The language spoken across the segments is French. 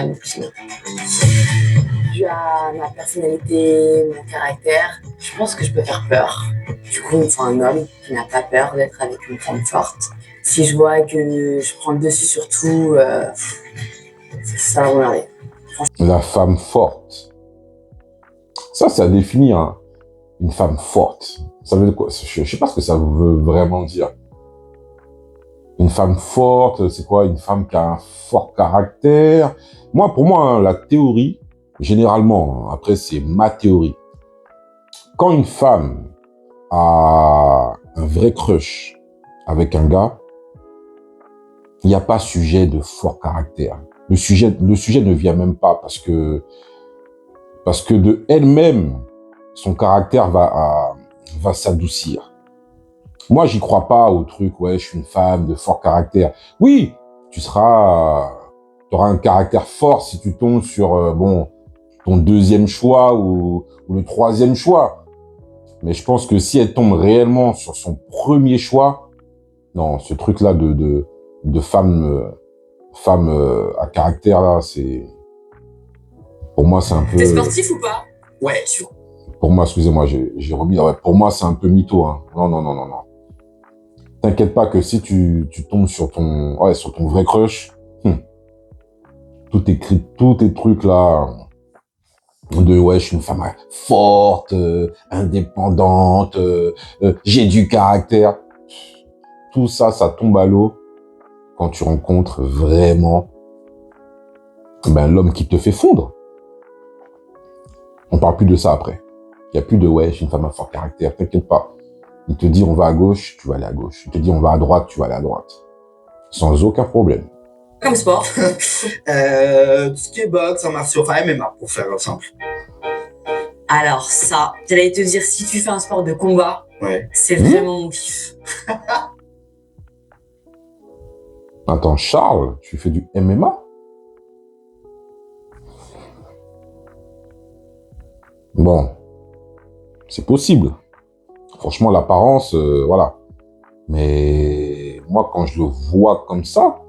jamais plus non. Dû à ma personnalité, mon caractère, je pense que je peux faire peur. Du coup, il me faut un homme qui n'a pas peur d'être avec une femme forte. Si je vois que je prends le dessus sur tout, ça va m'emmerder. La femme forte. Ça définit une femme forte. Ça veut dire quoi? Je sais pas ce que ça veut vraiment dire. Une femme forte, c'est quoi? Une femme qui a un fort caractère. Pour moi, la théorie, généralement, après c'est ma théorie. Quand une femme a un vrai crush avec un gars, il n'y a pas sujet de fort caractère. Le sujet ne vient même pas parce que de elle-même, son caractère va s'adoucir. Moi, j'y crois pas au truc, ouais, je suis une femme de fort caractère. Oui, tu auras un caractère fort si tu tombes sur, ton deuxième choix ou le troisième choix. Mais je pense que si elle tombe réellement sur son premier choix, non, ce truc-là de femme à caractère, là, pour moi, c'est un peu... T'es sportif ou pas? Ouais. Pour moi, excusez-moi, j'ai remis... Ouais, pour moi, c'est un peu mytho. Hein. Non. T'inquiète pas que si tu tombes sur ton vrai crush, tous tes trucs là, je suis une femme forte, indépendante, j'ai du caractère. Tout ça, ça tombe à l'eau quand tu rencontres vraiment l'homme qui te fait fondre. On parle plus de ça après. Il n'y a plus de je suis une femme à fort caractère, t'inquiète pas. Il te dit on va à gauche, tu vas aller à gauche. Il te dit on va à droite, tu vas aller à droite. Sans aucun problème. Comme sport. Tout ce qui est boxe, arts martiaux, enfin MMA pour faire simple. Alors ça, j'allais te dire, si tu fais un sport de combat, c'est vraiment mon kiff. Attends, Charles, tu fais du MMA? Bon, c'est possible. Franchement, l'apparence, voilà. Mais moi, quand je le vois comme ça,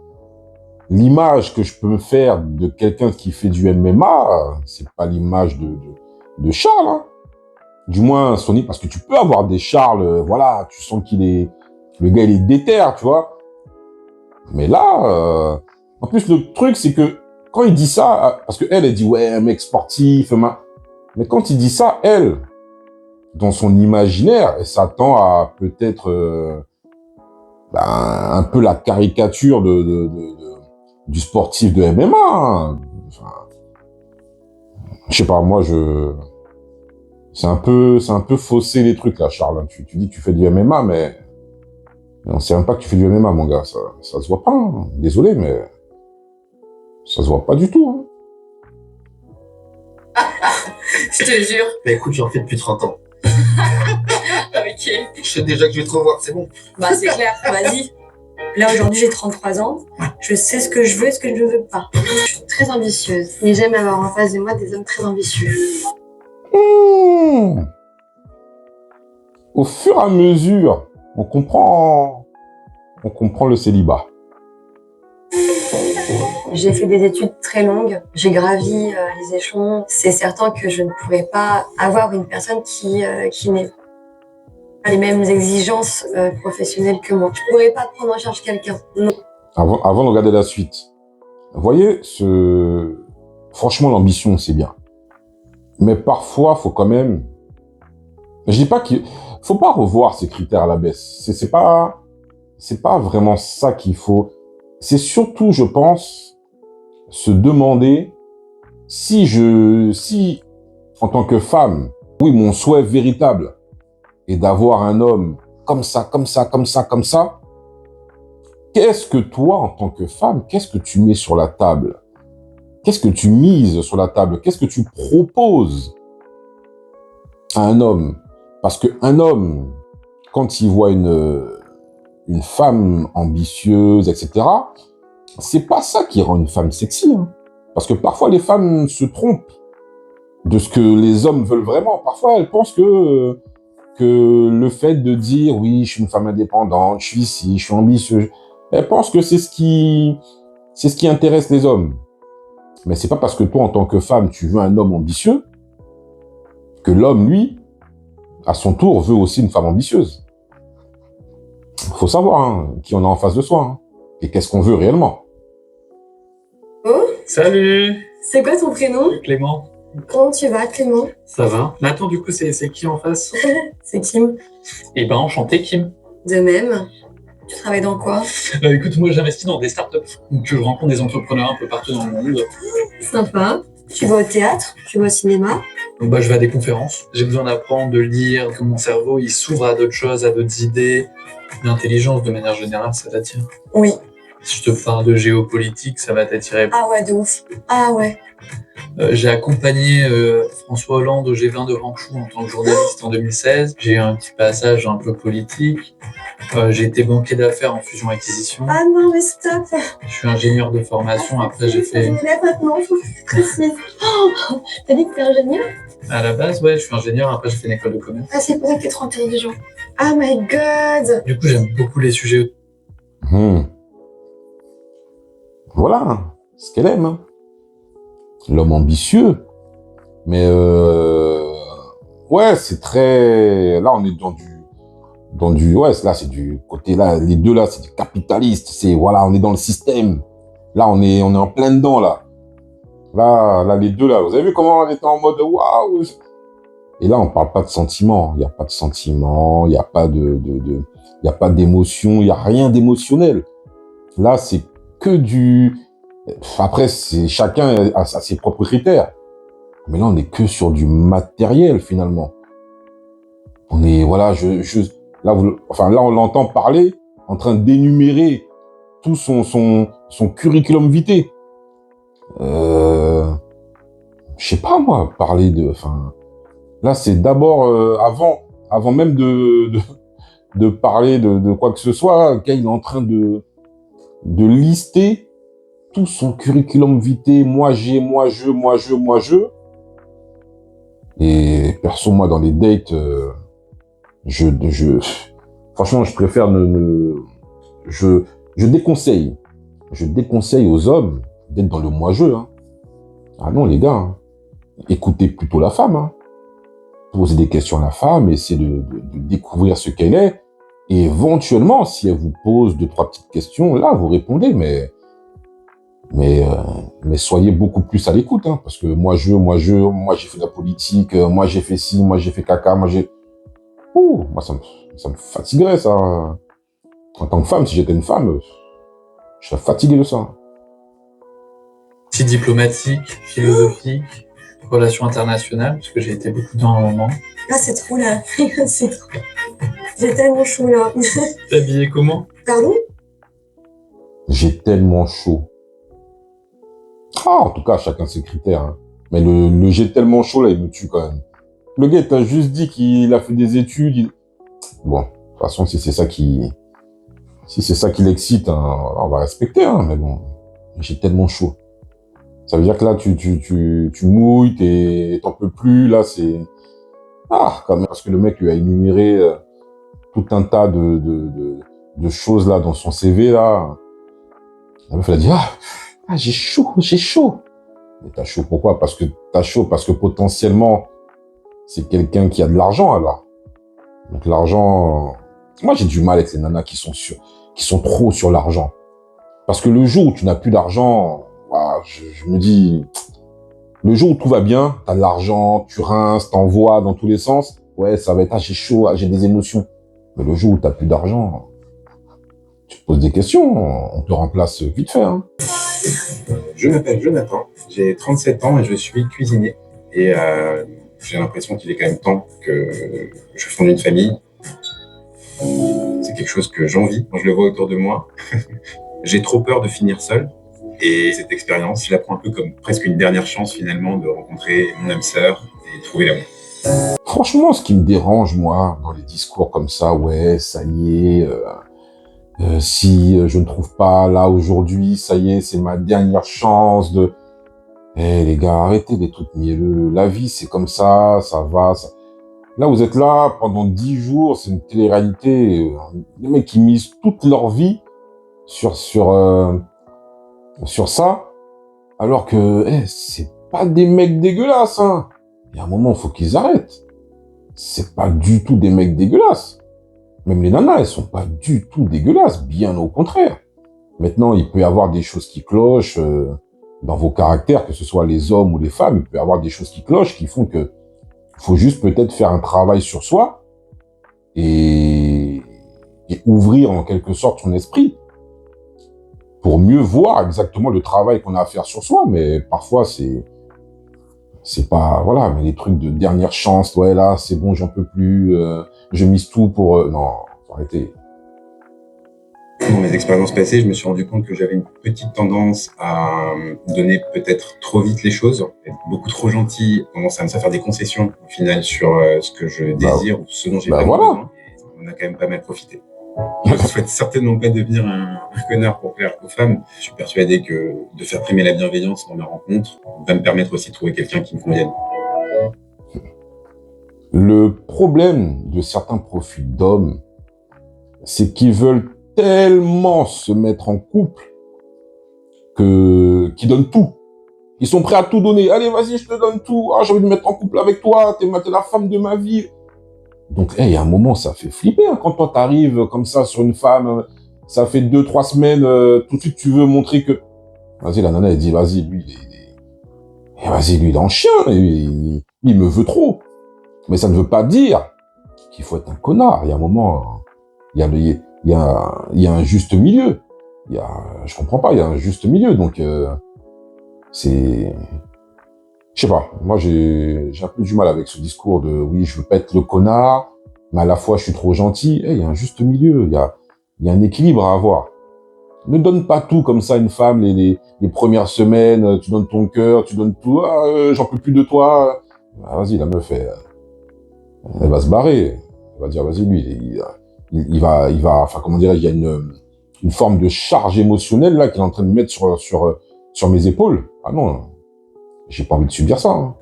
l'image que je peux me faire de quelqu'un qui fait du MMA, c'est pas l'image de Charles. Hein. Du moins, Sony, parce que tu peux avoir des Charles, voilà, tu sens le gars, il est déter, tu vois. Mais là, en plus, le truc, c'est que quand il dit ça, parce elle dit, ouais, un mec sportif, mais quand il dit ça, elle, dans son imaginaire, elle s'attend à peut-être un peu la caricature du sportif de MMA. Hein. Enfin, je sais pas, moi, c'est un peu faussé les trucs là, Charles. Tu dis que tu fais du MMA, mais on sait même pas que tu fais du MMA, mon gars. Ça se voit pas. Hein. Désolé, mais ça se voit pas du tout. Hein. Je te jure. Bah écoute, j'en fais depuis 30 ans. Ok. Je sais déjà que je vais te revoir, c'est bon. Bah c'est clair, vas-y. Là aujourd'hui j'ai 33 ans, je sais ce que je veux et ce que je ne veux pas. Je suis très ambitieuse et j'aime avoir en face de moi des hommes très ambitieux. Au fur et à mesure, on comprend le célibat. J'ai fait des études très longues, j'ai gravi les échelons. C'est certain que je ne pourrais pas avoir une personne qui n'ait pas les mêmes exigences professionnelles que moi. Je ne pourrais pas prendre en charge quelqu'un, non. Avant de regarder la suite, vous voyez, franchement, l'ambition, c'est bien. Mais parfois, faut quand même... Je dis pas qu'il faut pas revoir ces critères à la baisse. C'est pas vraiment ça qu'il faut. C'est surtout, je pense, se demander si, en tant que femme, oui, mon souhait véritable est d'avoir un homme comme ça, qu'est-ce que toi, en tant que femme, qu'est-ce que tu mets sur la table? Qu'est-ce que tu mises sur la table? Qu'est-ce que tu proposes à un homme? Parce qu'un homme, quand il voit une femme ambitieuse, etc., c'est pas ça qui rend une femme sexy. Hein. Parce que parfois, les femmes se trompent de ce que les hommes veulent vraiment. Parfois, elles pensent que le fait de dire, oui, je suis une femme indépendante, je suis ici, je suis ambitieuse, elles pensent que c'est ce qui intéresse les hommes. Mais c'est pas parce que toi, en tant que femme, tu veux un homme ambitieux que l'homme, lui, à son tour, veut aussi une femme ambitieuse. Il faut savoir qui on a en face de soi et qu'est-ce qu'on veut réellement. Oh, Salut, c'est quoi ton prénom? Clément. Comment tu vas, Clément? Ça va? Mais attends, du coup, c'est qui en face? C'est Kim. Eh ben, enchanté, Kim. De même. Tu travailles dans quoi? Écoute, moi, j'investis dans des startups. Donc, je rencontre des entrepreneurs un peu partout dans le monde. Sympa. Tu vas au théâtre? Tu vas au cinéma? Donc, je vais à des conférences. J'ai besoin d'apprendre, de lire, que mon cerveau, il s'ouvre à d'autres choses, à d'autres idées. L'intelligence, de manière générale, ça t'attire. Oui. Si je te parle de géopolitique, ça va t'attirer. Ah ouais, de ouf. Ah ouais. J'ai accompagné François Hollande au G20 de Ranchou en tant que journaliste en 2016. J'ai eu un petit passage un peu politique. J'ai été banquier d'affaires en fusion-acquisition. Ah non, mais stop. Je suis ingénieur de formation. Après, j'ai fait... Maintenant, faut que tu précises. Oh, t'as dit que t'es ingénieur? À la base, ouais, je suis ingénieur. Après, j'ai fait une école de commerce. Ah, c'est pour ça que t'es trop intelligent. Oh my god. Du coup, j'aime beaucoup les sujets. Voilà ce qu'elle aime. L'homme ambitieux. Mais ouais, c'est très... Là, on est dans du... Ouais, là, c'est du côté... Là, les deux, là, c'est du capitaliste. C'est... Voilà, on est dans le système. Là, on est en plein dedans, là. Là, les deux, là. Vous avez vu comment on était en mode... Waouh. Et là, on parle pas de sentiments. Il n'y a pas de sentiments. Il n'y a pas il y a pas d'émotion. Il n'y a rien d'émotionnel. Là, c'est que du... Après, chacun a ses propres critères. Mais là, on n'est que sur du matériel, finalement. On est, voilà, là, on l'entend parler, en train d'énumérer tout son curriculum vitae. Je sais pas, moi, parler de, là, c'est d'abord, avant même de parler de quoi que ce soit, il est en train de lister tout son curriculum vitae, moi je. Et perso, moi, dans les dates, franchement, je préfère je déconseille. Je déconseille aux hommes d'être dans le moi-je. Ah non, les gars, écoutez plutôt la femme. Posez des questions à la femme, essayez de découvrir ce qu'elle est. Et éventuellement, si elle vous pose 2-3 petites questions, là, vous répondez, mais soyez beaucoup plus à l'écoute, parce que moi j'ai fait de la politique, moi j'ai fait ci, moi j'ai fait caca, moi ça me fatiguerait, ça. En tant que femme, si j'étais une femme, je serais fatigué de ça. Si diplomatique, philosophique, relations internationales, parce que j'ai été beaucoup dans un moment. Ah, c'est trop là. C'est trop. J'ai tellement chaud là. T'es habillé comment? Pardon? J'ai tellement chaud. Ah, en tout cas, chacun ses critères. Mais le j'ai tellement chaud, là, il me tue quand même. Le gars, t'as juste dit qu'il a fait des études. Bon, de toute façon, si c'est ça qui l'excite, on va respecter, mais bon, j'ai tellement chaud. Ça veut dire que là, tu mouilles, t'en peux plus, là, c'est... Ah, quand même, parce que le mec lui a énuméré tout un tas de choses, là, dans son CV, là. La meuf, elle a dit, j'ai chaud. Mais t'as chaud pourquoi? Parce que potentiellement, c'est quelqu'un qui a de l'argent, alors. Donc l'argent... Moi, j'ai du mal avec les nanas qui sont trop sur l'argent. Parce que le jour où tu n'as plus d'argent, je me dis... Le jour où tout va bien, t'as de l'argent, tu rinces, t'envoies dans tous les sens, ouais, ça va être, j'ai chaud, j'ai des émotions. Mais le jour où t'as plus d'argent, tu te poses des questions, on te remplace vite fait. Je m'appelle Jonathan, j'ai 37 ans et je suis cuisinier. Et j'ai l'impression qu'il est quand même temps que je fonde une famille. C'est quelque chose que j'envie quand je le vois autour de moi. J'ai trop peur de finir seul. Et cette expérience, je la prends un peu comme presque une dernière chance finalement de rencontrer mon âme sœur et de trouver l'amour. Franchement, ce qui me dérange, moi, dans les discours comme ça, ouais, ça y est, si je ne trouve pas là aujourd'hui, ça y est, c'est ma dernière chance de... Les gars, arrêtez des trucs mielleux. La vie, c'est comme ça va. Là, vous êtes là pendant 10 jours, c'est une télé-réalité. Les mecs qui misent toute leur vie sur ça. Alors que, c'est pas des mecs dégueulasses, hein. Il y a un moment, faut qu'ils arrêtent. C'est pas du tout des mecs dégueulasses. Même les nanas, elles sont pas du tout dégueulasses, bien au contraire. Maintenant, il peut y avoir des choses qui clochent dans vos caractères, que ce soit les hommes ou les femmes, il peut y avoir des choses qui clochent qui font que faut juste peut-être faire un travail sur soi et ouvrir en quelque sorte son esprit pour mieux voir exactement le travail qu'on a à faire sur soi. Mais parfois, c'est pas, voilà, mais les trucs de dernière chance, ouais, là, c'est bon, j'en peux plus, je mise tout pour, non, faut arrêter. Dans mes expériences passées, je me suis rendu compte que j'avais une petite tendance à donner peut-être trop vite les choses, être beaucoup trop gentil, tendance à me faire des concessions au final sur ce que je désire ou ce dont j'ai vraiment besoin. Et on a quand même pas mal profité. Je ne souhaite certainement pas devenir un connard pour plaire aux femmes. Je suis persuadé que de faire primer la bienveillance dans ma rencontre va me permettre aussi de trouver quelqu'un qui me convienne. Le problème de certains profils d'hommes, c'est qu'ils veulent tellement se mettre en couple qu'ils donnent tout. Ils sont prêts à tout donner. Allez, vas-y, je te donne tout. Ah, j'ai envie de me mettre en couple avec toi. T'es la femme de ma vie. Donc, il y a un moment, ça fait flipper. Hein, quand toi, t'arrives comme ça sur une femme, ça fait 2-3 semaines, tout de suite, tu veux montrer que... Vas-y, la nana, elle dit, vas-y, lui, vas-y, lui, il est en chien. Il me veut trop. Mais ça ne veut pas dire qu'il faut être un connard. Il y a un moment, il y a un juste milieu. Je comprends pas, il y a un juste milieu. Donc, c'est... Je sais pas, moi j'ai un peu du mal avec ce discours de oui, je veux pas être le connard, mais à la fois je suis trop gentil. Il y a un juste milieu, il y a un équilibre à avoir. Ne donne pas tout comme ça à une femme les premières semaines, tu donnes ton cœur, tu donnes tout, j'en peux plus de toi. Ah, vas-y, la meuf, elle va se barrer. Elle va dire, vas-y, lui, il va, enfin, comment dire, il y a une forme de charge émotionnelle là qu'il est en train de mettre sur mes épaules. Ah non, j'ai pas envie de subir ça. Hein.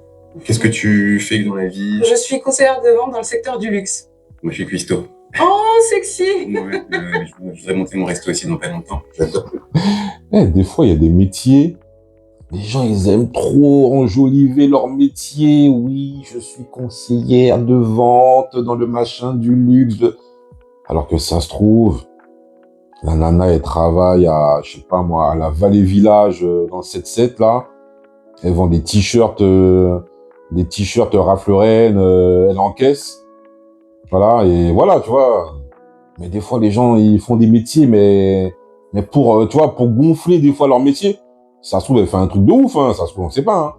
Qu'est-ce que tu fais dans la vie? Je suis conseillère de vente dans le secteur du luxe. Moi, je suis cuistot. Oh, sexy! Ouais, je voudrais monter mon resto aussi dans pas longtemps. J'adore. Des fois, il y a des métiers, les gens, ils aiment trop enjoliver leur métier. Oui, je suis conseillère de vente dans le machin du luxe. Alors que ça se trouve, la nana, elle travaille à, je sais pas moi, à la Vallée Village, dans le 7-7, là. Elle vend des t-shirts Ralph Lauren, elle encaisse. Voilà, et voilà, tu vois. Mais des fois, les gens, ils font des métiers, mais pour, tu vois, pour gonfler des fois leur métier. Ça se trouve, elle fait un truc de ouf, hein, ça se trouve, on sait pas, hein.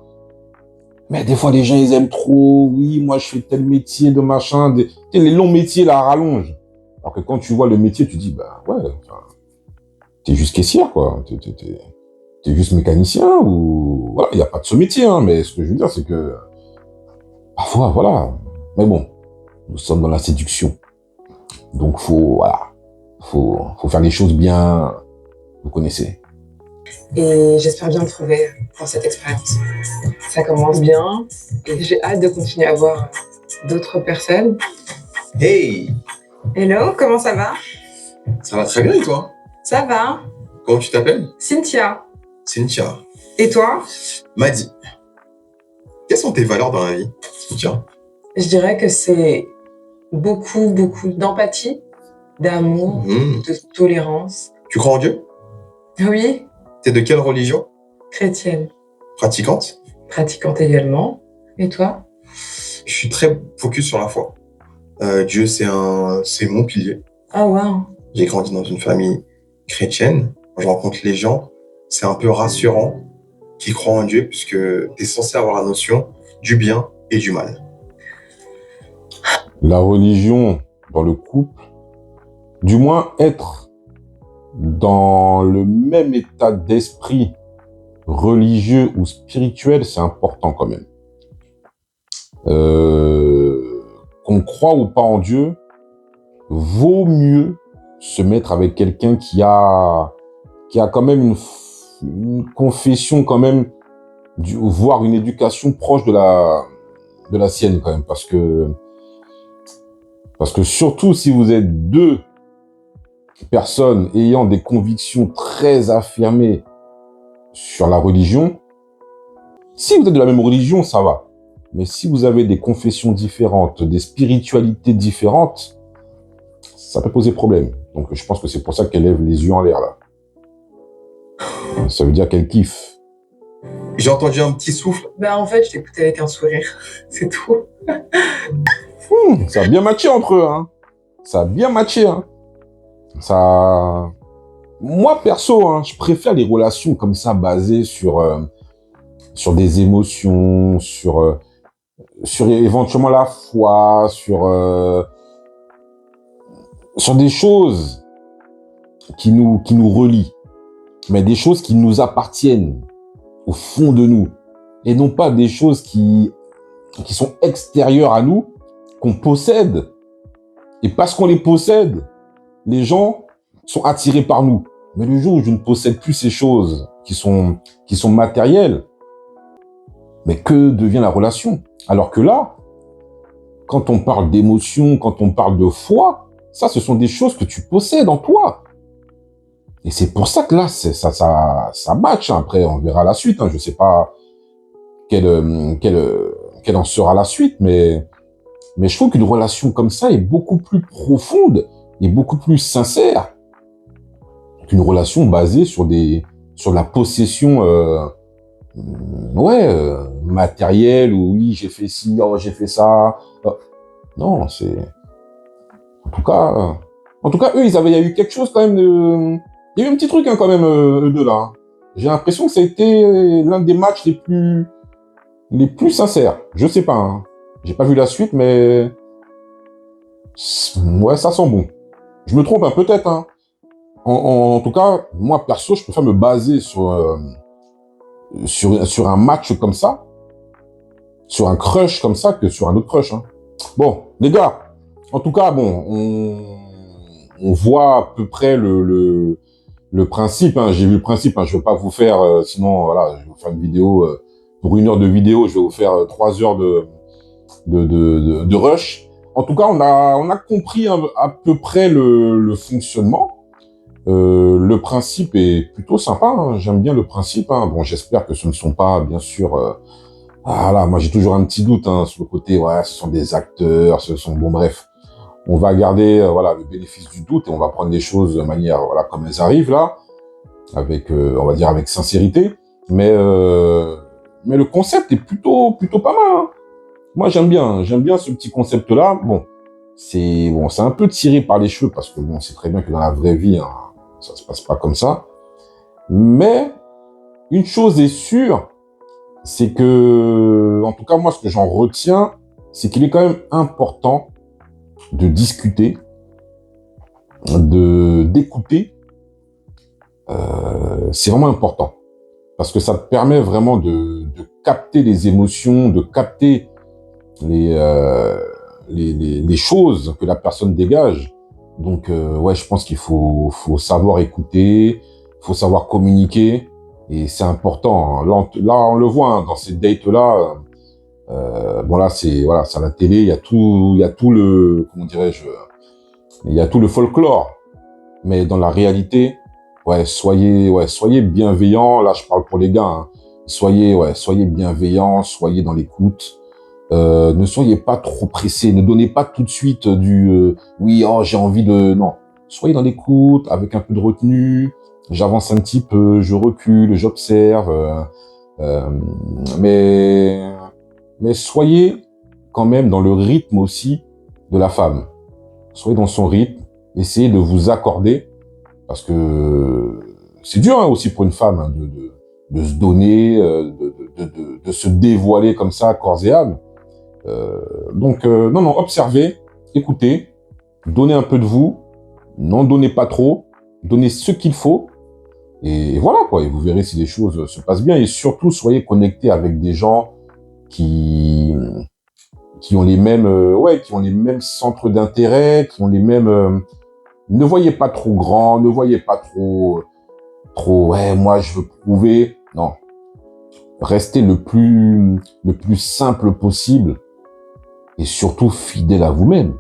Mais des fois, les gens, ils aiment trop. Oui, moi, je fais tel métier de machin. Tu sais, les longs métiers, là, rallongent. Alors que quand tu vois le métier, tu dis, bah, ouais, t'es juste caissière, quoi. T'es juste mécanicien ou... Voilà, il n'y a pas de ce métier, hein, mais ce que je veux dire, c'est que... Parfois, voilà. Mais bon, nous sommes dans la séduction. Donc, faut faire les choses bien. Vous connaissez. Et j'espère bien le trouver pour cette expérience. Ça commence bien et j'ai hâte de continuer à voir d'autres personnes. Hey, Hello, comment ça va? ça va très bien et toi? Ça va? Comment tu t'appelles? Cynthia. Cynthia. Et toi? Madi. Quelles sont tes valeurs dans la vie, Cynthia? Je dirais que c'est beaucoup d'empathie, d'amour, de tolérance. Tu crois en Dieu? Oui, T'es de quelle religion? chrétienne, Pratiquante? pratiquante également. Et toi? Je suis très focus sur la foi. Dieu, c'est mon pilier. Ah wow. J'ai grandi dans une famille chrétienne. Quand je rencontre les gens, c'est un peu rassurant qu'ils croient en Dieu puisque tu es censé avoir la notion du bien et du mal. La religion dans le couple, du moins être dans le même état d'esprit religieux ou spirituel, c'est important quand même. Qu'on croit ou pas en Dieu, vaut mieux se mettre avec quelqu'un qui a quand même une confession quand même, voire une éducation proche de la sienne quand même, parce que surtout si vous êtes deux personnes ayant des convictions très affirmées sur la religion, Si vous êtes de la même religion, ça va. Mais si vous avez des confessions différentes, des spiritualités différentes, ça peut poser problème. Donc, je pense que c'est pour ça qu'elle lève les yeux en l'air, là. Ça veut dire qu'elle kiffe. J'ai entendu un petit souffle. En fait, je t'écoutais avec un sourire. C'est tout. Ça a bien matché entre eux, hein. Ça a bien matché, hein. Ça... Moi, perso, hein, je préfère les relations comme ça, basées sur des émotions, sur éventuellement la foi, sur des choses qui nous relient, mais des choses qui nous appartiennent au fond de nous, et non pas des choses qui sont extérieures à nous, qu'on possède. Et parce qu'on les possède, les gens sont attirés par nous. Mais le jour où je ne possède plus ces choses qui sont matérielles, mais que devient la relation? Alors que là, quand on parle d'émotion, quand on parle de foi, ça, ce sont des choses que tu possèdes en toi. Et c'est pour ça que là, ça match. Après, on verra la suite. Je ne sais pas quelle en sera la suite, mais je trouve qu'une relation comme ça est beaucoup plus profonde et beaucoup plus sincère qu'une relation basée sur la possession matérielle, où oui, j'ai fait ci, oh, j'ai fait ça. Non, c'est... En tout cas, eux, il y a eu quelque chose quand même de... Il y a eu un petit truc quand même, eux deux là. J'ai l'impression que ça a été l'un des matchs les plus sincères. Je sais pas, hein. J'ai pas vu la suite, mais... Ouais, ça sent bon. Je me trompe, hein, peut-être, hein. En tout cas, moi, perso, je préfère me baser sur un match comme ça, sur un crush comme ça, que sur un autre crush, hein. Bon, les gars, en tout cas, bon, on voit à peu près le principe, hein. J'ai vu le principe, hein. Je veux pas vous faire, sinon, voilà, je vais vous faire une vidéo, pour 1 heure de vidéo, je vais vous faire 3 heures de rush. En tout cas, on a compris à peu près le fonctionnement. Le principe est plutôt sympa, hein. J'aime bien le principe, hein. Bon, j'espère que ce ne sont pas, bien sûr... Voilà, moi j'ai toujours un petit doute, hein, sur le côté, ouais, ce sont des acteurs, bon bref. On va garder voilà, le bénéfice du doute et on va prendre les choses de manière, voilà, comme elles arrivent là, avec, on va dire, avec sincérité. Mais le concept est plutôt pas mal, hein. Moi j'aime bien ce petit concept-là. Bon, c'est un peu tiré par les cheveux parce que bon, c'est très bien que dans la vraie vie, hein, ça se passe pas comme ça. Mais une chose est sûre, c'est que, en tout cas, moi, ce que j'en retiens, c'est qu'il est quand même important de discuter, d'écouter. C'est vraiment important. Parce que ça te permet vraiment de capter les émotions, de capter les choses que la personne dégage. Donc, ouais, je pense qu'il faut savoir écouter, il faut savoir communiquer. Et c'est important. Là, on le voit, hein, dans ces dates-là. Bon, là, c'est à la télé, il y a tout le, comment dirais-je, il y a tout le folklore. Mais dans la réalité, soyez bienveillants. Là, je parle pour les gars, hein. Soyez bienveillants, soyez dans l'écoute. Ne soyez pas trop pressés. Ne donnez pas tout de suite oui, oh, j'ai envie de... Non. Soyez dans l'écoute, avec un peu de retenue. J'avance un petit peu, je recule, j'observe, mais soyez quand même dans le rythme aussi de la femme. Soyez dans son rythme, essayez de vous accorder, parce que c'est dur, hein, aussi pour une femme, hein, de se donner, de se dévoiler comme ça, corps et âme. Donc, non, observez, écoutez, donnez un peu de vous, n'en donnez pas trop, donnez ce qu'il faut. Et voilà, quoi. Et vous verrez si les choses se passent bien. Et surtout, soyez connectés avec des gens qui ont les mêmes, qui ont les mêmes centres d'intérêt, qui ont les mêmes... ne voyez pas trop grand, ne voyez pas trop, ouais, moi, je veux prouver. Non. Restez le plus simple possible. Et surtout, fidèle à vous-même.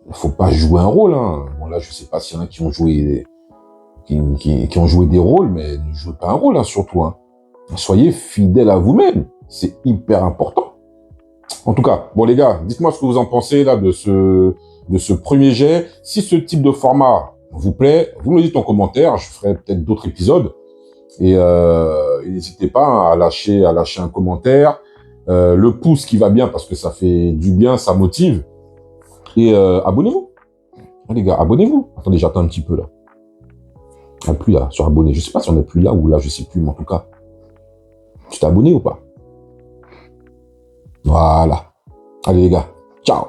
Il faut pas jouer un rôle, hein. Bon, là, je sais pas s'il y en a qui ont joué... qui ont joué des rôles, mais ne jouez pas un rôle, hein, surtout. Hein. Soyez fidèles à vous-même. C'est hyper important. En tout cas, bon les gars, dites-moi ce que vous en pensez là de ce premier jet. Si ce type de format vous plaît, vous me le dites en commentaire. Je ferai peut-être d'autres épisodes. Et n'hésitez pas à lâcher un commentaire. Le pouce qui va bien parce que ça fait du bien, ça motive. Et abonnez-vous. Oh, les gars, abonnez-vous. Attendez, j'attends un petit peu là. Il n'y a plus là, sur abonné. Je sais pas si on est plus là ou là, je sais plus, mais en tout cas. Tu t'es abonné ou pas? Voilà. Allez les gars, ciao.